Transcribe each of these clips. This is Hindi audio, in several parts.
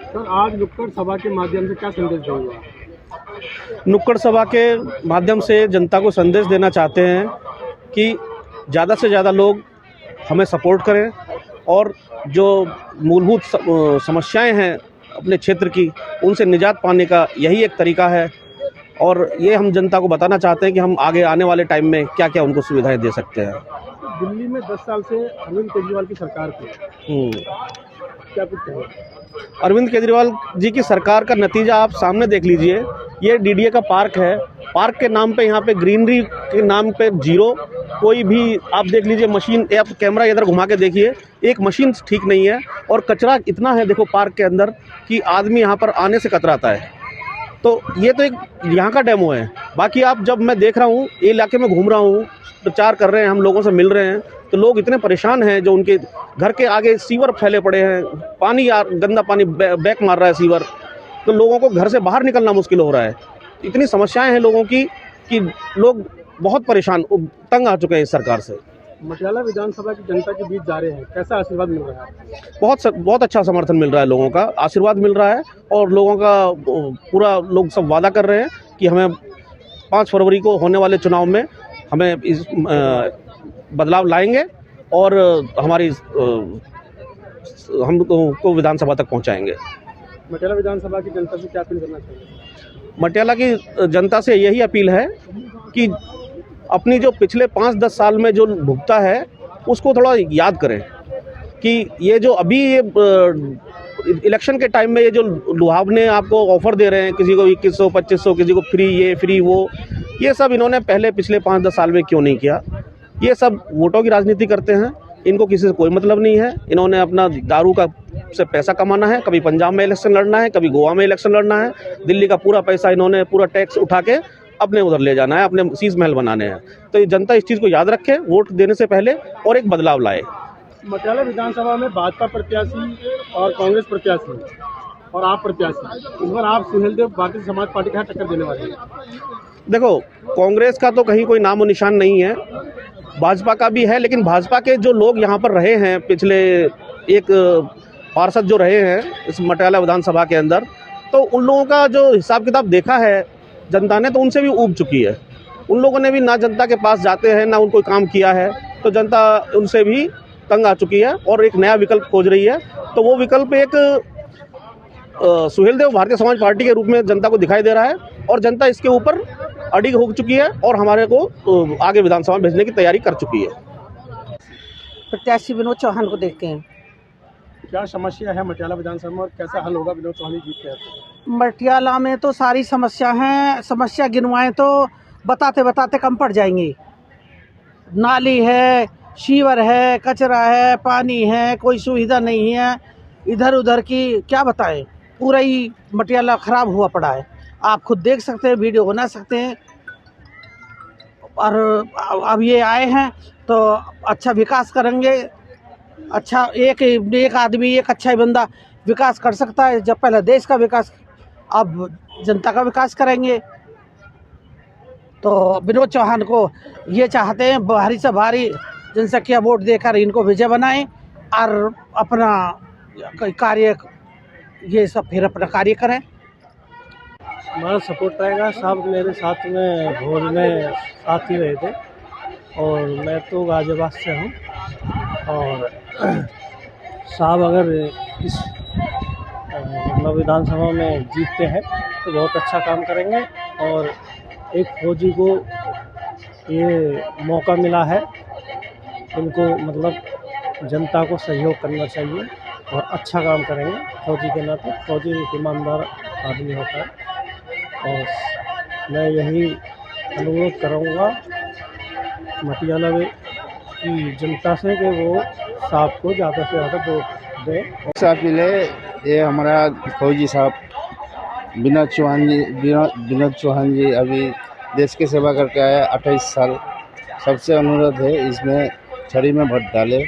सर, आज नुक्कड़ सभा के माध्यम से क्या संदेश देंगे? नुक्कड़ सभा के माध्यम से जनता को संदेश देना चाहते हैं कि ज़्यादा से ज़्यादा लोग हमें सपोर्ट करें और जो मूलभूत समस्याएं हैं अपने क्षेत्र की, उनसे निजात पाने का यही एक तरीका है। और ये हम जनता को बताना चाहते हैं कि हम आगे आने वाले टाइम में क्या क्या उनको सुविधाएं दे सकते हैं। दिल्ली में 10 साल से अरविंद केजरीवाल की सरकार थी, क्या कुछ कहें? अरविंद केजरीवाल जी की सरकार का नतीजा आप सामने देख लीजिए। ये डीडीए का पार्क है, पार्क के नाम पे यहाँ पे ग्रीनरी के नाम पे जीरो। कोई भी आप देख लीजिए मशीन, आप कैमरा इधर घुमा के देखिए, एक मशीन ठीक नहीं है। और कचरा इतना है देखो पार्क के अंदर कि आदमी यहाँ पर आने से कतराता है। तो ये तो एक यहाँ का डेमो है। बाकी आप, जब मैं देख रहा हूँ, ये इलाके में घूम रहा हूँ, प्रचार कर रहे हैं, हम लोगों से मिल रहे हैं, तो लोग इतने परेशान हैं। जो उनके घर के आगे सीवर फैले पड़े हैं, पानी गंदा पानी बैक मार रहा है सीवर, तो लोगों को घर से बाहर निकलना मुश्किल हो रहा है। इतनी समस्याएं हैं लोगों की कि लोग बहुत परेशान, तंग आ चुके हैं इस सरकार से। मटियाला विधानसभा की जनता के बीच जा रहे हैं, कैसा आशीर्वाद मिल रहा है? बहुत अच्छा समर्थन मिल रहा है, लोगों का आशीर्वाद मिल रहा है। और लोगों का पूरा, लोग सब वादा कर रहे हैं कि हमें 5 फरवरी को होने वाले चुनाव में हमें इस बदलाव लाएंगे और हमारी हमको विधानसभा तक पहुंचाएंगे। मटियाला विधानसभा की जनता से क्या अपील करना चाहिए? मटियाला की जनता से यही अपील है कि अपनी जो पिछले 5-10 साल में जो भुगता है उसको थोड़ा याद करें कि ये जो अभी ये इलेक्शन के टाइम में ये जो लुभावने आपको ऑफ़र दे रहे हैं, किसी को 2100-2500, किसी को फ्री ये फ्री वो, ये सब इन्होंने पहले पिछले 5-10 साल में क्यों नहीं किया? ये सब वोटों की राजनीति करते हैं, इनको किसी से कोई मतलब नहीं है। इन्होंने अपना दारू का से पैसा कमाना है, कभी पंजाब में इलेक्शन लड़ना है, कभी गोवा में इलेक्शन लड़ना है। दिल्ली का पूरा पैसा इन्होंने, पूरा टैक्स उठा के अपने उधर ले जाना है, अपने शीश महल बनाने हैं। तो ये जनता इस चीज़ को याद रखे वोट देने से पहले और एक बदलाव लाए। मटियाला विधानसभा में भाजपा प्रत्याशी और कांग्रेस प्रत्याशी और आप प्रत्याशी, इस बार आप सुहेलदेव भारतीय समाज पार्टी का टक्कर देने वाले हैं। देखो, कांग्रेस का तो कहीं कोई नामो निशान नहीं है, भाजपा का भी है, लेकिन भाजपा के जो लोग यहाँ पर रहे हैं, पिछले एक पार्षद जो रहे हैं इस मटियाला विधानसभा के अंदर, तो उन लोगों का जो हिसाब किताब देखा है जनता ने, तो उनसे भी ऊब चुकी है। उन लोगों ने भी ना जनता के पास जाते हैं, ना उनको काम किया है, तो जनता उनसे भी तंग आ चुकी है और एक नया विकल्प खोज रही है। तो वो विकल्प एक सुहेलदेव भारतीय समाज पार्टी के रूप में जनता को दिखाई दे रहा है और जनता इसके ऊपर अड़िग हो चुकी है और हमारे को आगे विधानसभा भेजने की तैयारी कर चुकी है। प्रत्याशी विनोद चौहान को देखते हैं। क्या समस्या है मटियाला विधानसभा में और कैसा हल होगा विनोद चौहान जीत के? मटियाला में तो सारी समस्या हैं, समस्या गिनवाएं तो बताते बताते कम पड़ जाएंगी। नाली है, सीवर है, कचरा है, पानी है, कोई सुविधा नहीं है, इधर उधर की क्या बताएं। पूरा ही मटियाला ख़राब हुआ पड़ा है, आप खुद देख सकते हैं, वीडियो बना सकते हैं। और अब ये आए हैं तो अच्छा विकास करेंगे। अच्छा, एक आदमी, एक अच्छा बंदा विकास कर सकता है। जब पहले देश का विकास, अब जनता का विकास करेंगे। तो विनोद चौहान को ये चाहते हैं भारी से भारी जनसंख्या वोट देकर इनको विजय बनाएं और अपना कार्य, ये सब फिर अपना कार्य करें। हमारा सपोर्ट रहेगा। साहब मेरे साथ में भोज में साथ ही रहे थे और मैं तो गाजियाबाद से हूँ। और साहब अगर इस मतलब विधानसभा में जीतते हैं तो बहुत अच्छा काम करेंगे। और एक फौजी को ये मौका मिला है, इनको मतलब जनता को सहयोग करना चाहिए और अच्छा काम करेंगे। फौजी के नाते, फौजी एक ईमानदार आदमी होता है और मैं यही अनुरोध करूँगा मटियाला की जनता से कि वो साहब को ज़्यादा से ज़्यादा वोट दें। अपील है, ये हमारा फौजी साहब विनोद चौहान जी अभी देश की सेवा करके आया 28 साल। सबसे अनुरोध है इसमें छड़ी में वोट डाले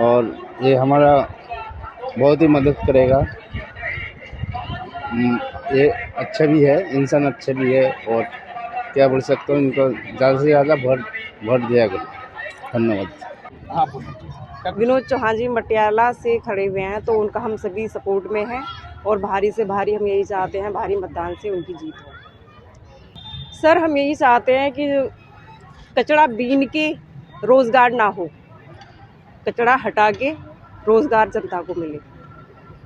और ये हमारा बहुत ही मदद करेगा। ये अच्छा भी है, इंसान अच्छा भी है और क्या बोल सकते हो, इनको ज़्यादा से ज़्यादा वोट दिया करो। धन्यवाद। विनोद चौहान जी मटियाला से खड़े हुए हैं तो उनका हम सभी सपोर्ट में हैं और भारी से भारी हम यही चाहते हैं, भारी मतदान से उनकी जीत हो। सर हम यही चाहते हैं कि कचरा बीन के रोज़गार ना हो, कचरा हटा के रोज़गार जनता को मिले।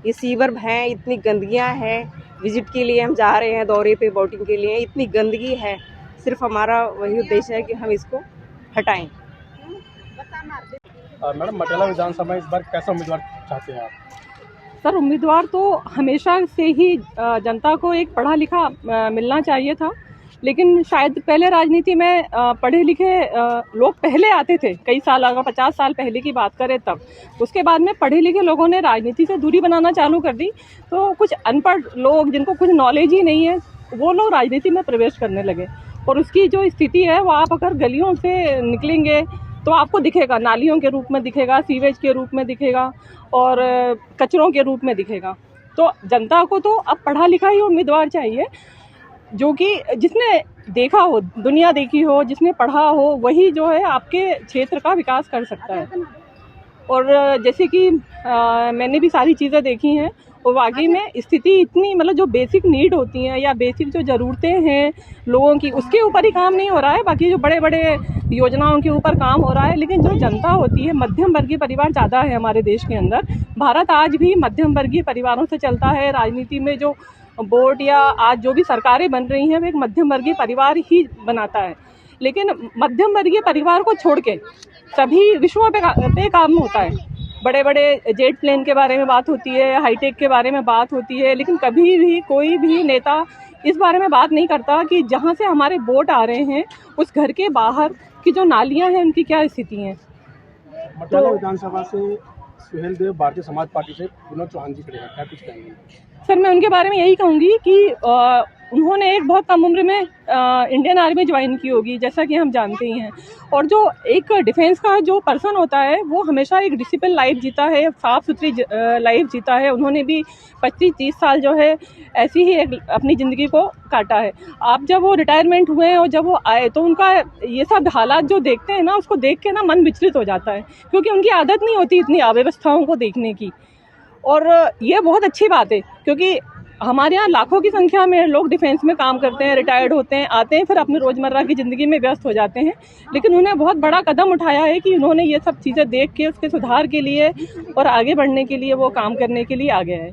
ये सीवर हैं, इतनी गंदगियां हैं, विजिट के लिए हम जा रहे हैं, दौरे पे वोटिंग के लिए, इतनी गंदगी है। सिर्फ हमारा वही उद्देश्य है कि हम इसको हटाएं। मैडम मटेला विधानसभा इस बार कैसा उम्मीदवार चाहते हैं आप? सर उम्मीदवार तो हमेशा से ही जनता को एक पढ़ा लिखा मिलना चाहिए था, लेकिन शायद पहले राजनीति में पढ़े लिखे लोग पहले आते थे, कई साल, अगर 50 साल पहले की बात करें तब। उसके बाद में पढ़े लिखे लोगों ने राजनीति से दूरी बनाना चालू कर दी, तो कुछ अनपढ़ लोग जिनको कुछ नॉलेज ही नहीं है वो लोग राजनीति में प्रवेश करने लगे। और उसकी जो स्थिति है वो आप अगर गलियों से निकलेंगे तो आपको दिखेगा, नालियों के रूप में दिखेगा, सीवेज के रूप में दिखेगा और कचरों के रूप में दिखेगा। तो जनता को तो अब पढ़ा लिखा ही उम्मीदवार चाहिए, जो कि जिसने देखा हो, दुनिया देखी हो, जिसने पढ़ा हो, वही जो है आपके क्षेत्र का विकास कर सकता है। और जैसे कि मैंने भी सारी चीज़ें देखी हैं और वाकई में स्थिति इतनी, मतलब जो बेसिक नीड होती हैं या बेसिक जो ज़रूरतें हैं लोगों की, उसके ऊपर ही काम नहीं हो रहा है। बाकी जो बड़े बड़े योजनाओं के ऊपर काम हो रहा है, लेकिन जो जनता होती है, मध्यम वर्गीय परिवार ज़्यादा है हमारे देश के अंदर। भारत आज भी मध्यम वर्गीय परिवारों से चलता है। राजनीति में जो बोर्ड या आज जो भी सरकारें बन रही हैं वो एक मध्यम वर्गीय परिवार ही बनाता है। लेकिन मध्यम वर्गीय परिवार को छोड़ के सभी विषयों पे काम होता है। बड़े बड़े जेट प्लेन के बारे में बात होती है, हाईटेक के बारे में बात होती है, लेकिन कभी भी कोई भी नेता इस बारे में बात नहीं करता कि जहाँ से हमारे वोट आ रहे हैं उस घर के बाहर की जो नालियाँ हैं उनकी क्या स्थिति है। मटेला विधानसभा से सुहेल देव भारतीय समाज पार्टी से विनोद चौहान जी खड़े हैं, क्या कुछ कहेंगे? सर मैं उनके बारे में यही कहूँगी कि उन्होंने एक बहुत कम उम्र में इंडियन आर्मी ज्वाइन की होगी, जैसा कि हम जानते ही हैं। और जो एक डिफेंस का जो पर्सन होता है वो हमेशा एक डिसिप्लिन लाइफ जीता है, साफ़ सुथरी लाइफ जीता है। उन्होंने भी 25-30 साल जो है ऐसी ही एक अपनी ज़िंदगी को काटा है। आप जब वो रिटायरमेंट हुए और जब वो आए तो उनका ये सब हालात जो देखते हैं ना, उसको देख के ना मन विचलित हो जाता है, क्योंकि उनकी आदत नहीं होती इतनी अव्यवस्थाओं को देखने की। और ये बहुत अच्छी बात है, क्योंकि हमारे यहाँ लाखों की संख्या में लोग डिफेंस में काम करते हैं, रिटायर्ड होते हैं, आते हैं, फिर अपनी रोज़मर्रा की ज़िंदगी में व्यस्त हो जाते हैं। लेकिन उन्हें बहुत बड़ा कदम उठाया है कि उन्होंने ये सब चीज़ें देख के उसके सुधार के लिए और आगे बढ़ने के लिए वो काम करने के लिए आ गए हैं।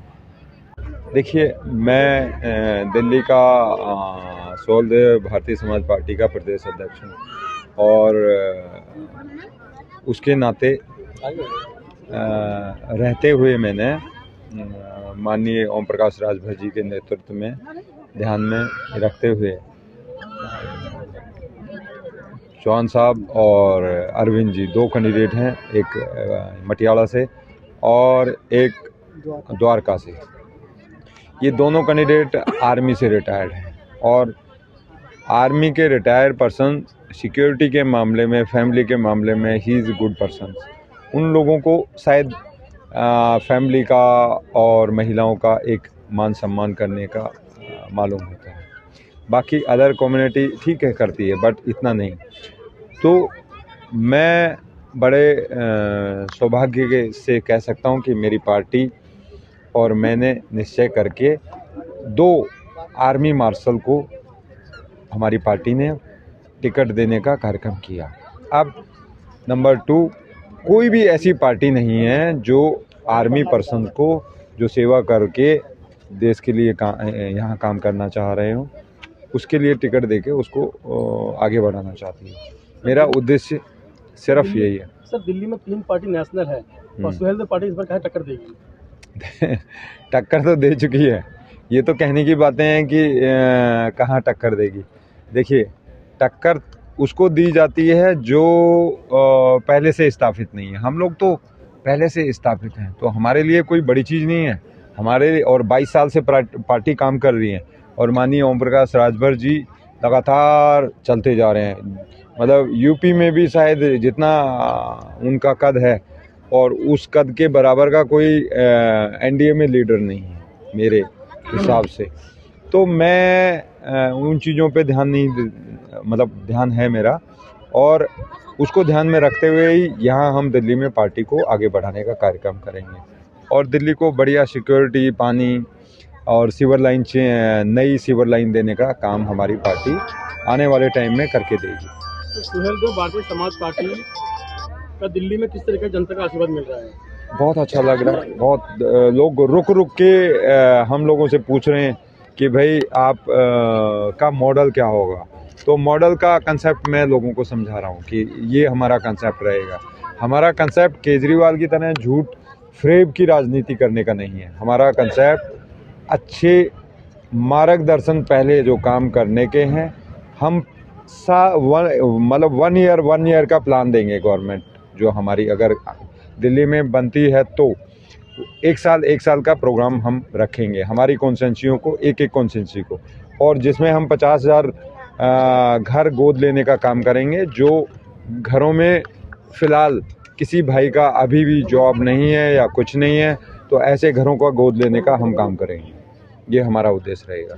देखिए, मैं दिल्ली का सुहेल देव भारतीय समाज पार्टी का प्रदेश अध्यक्ष हूँ और उसके नाते रहते हुए मैंने माननीय ओम प्रकाश राजभर जी के नेतृत्व में ध्यान में रखते हुए चौहान साहब और अरविंद जी 2 कैंडिडेट हैं, एक मटियाला से और एक द्वारका से। ये दोनों कैंडिडेट आर्मी से रिटायर्ड हैं और आर्मी के रिटायर्ड पर्सन सिक्योरिटी के मामले में, फैमिली के मामले में ही इज़ गुड पर्सन। उन लोगों को शायद फैमिली का और महिलाओं का एक मान सम्मान करने का मालूम होता है। बाकी अदर कम्युनिटी ठीक है करती है, बट इतना नहीं। तो मैं बड़े सौभाग्य से कह सकता हूँ कि मेरी पार्टी और मैंने निश्चय करके 2 आर्मी मार्शल को हमारी पार्टी ने टिकट देने का कार्यक्रम किया। अब नंबर 2, कोई भी ऐसी पार्टी नहीं है जो आर्मी पर्सन को जो सेवा करके देश के लिए यहाँ काम करना चाह रहे हो उसके लिए टिकट देके उसको आगे बढ़ाना चाहती है। मेरा उद्देश्य सिर्फ यही है। सर दिल्ली में 3 पार्टी नेशनल है और सुहेल देव पार्टी इस बार क्या टक्कर देगी? टक्कर तो दे चुकी है। ये तो कहने की बातें हैं कि कहाँ टक्कर देगी। देखिए, टक्कर उसको दी जाती है जो पहले से स्थापित नहीं है। हम लोग तो पहले से स्थापित हैं, तो हमारे लिए कोई बड़ी चीज़ नहीं है। हमारे और 22 साल से पार्टी काम कर रही है और माननीय ओम प्रकाश राजभर जी लगातार चलते जा रहे हैं। मतलब यूपी में भी शायद जितना उनका कद है और उस कद के बराबर का कोई एनडीए में लीडर नहीं है मेरे हिसाब से। तो मैं उन चीज़ों पे ध्यान नहीं, मतलब ध्यान है मेरा, और उसको ध्यान में रखते हुए ही यहाँ हम दिल्ली में पार्टी को आगे बढ़ाने का कार्यक्रम करेंगे और दिल्ली को बढ़िया सिक्योरिटी, पानी, और सीवर लाइन नई सीवर लाइन देने का काम हमारी पार्टी आने वाले टाइम में करके देगी। तो सुहेलदेव भारतीय समाज पार्टी का दिल्ली में किस तरह का जनता का आशीर्वाद मिल रहा है? बहुत अच्छा लग रहा है। बहुत लोग रुक रुक के हम लोगों से पूछ रहे हैं कि भाई आप का मॉडल क्या होगा। तो मॉडल का कंसेप्ट मैं लोगों को समझा रहा हूँ कि ये हमारा कंसेप्ट रहेगा। हमारा कंसेप्ट केजरीवाल की तरह झूठ फ्रेब की राजनीति करने का नहीं है। हमारा कंसेप्ट अच्छे मार्गदर्शन पहले जो काम करने के हैं, हम मतलब 1 ईयर का प्लान देंगे। गवर्नमेंट जो हमारी अगर दिल्ली में बनती है तो 1 साल का प्रोग्राम हम रखेंगे हमारी कॉन्स्टिट्यूंसियों को, एक कॉन्स्टिट्यूंसी को, और जिसमें हम 50,000 घर गोद लेने का काम करेंगे। जो घरों में फ़िलहाल किसी भाई का अभी भी जॉब नहीं है या कुछ नहीं है, तो ऐसे घरों का गोद लेने का हम काम करेंगे। ये हमारा उद्देश्य रहेगा।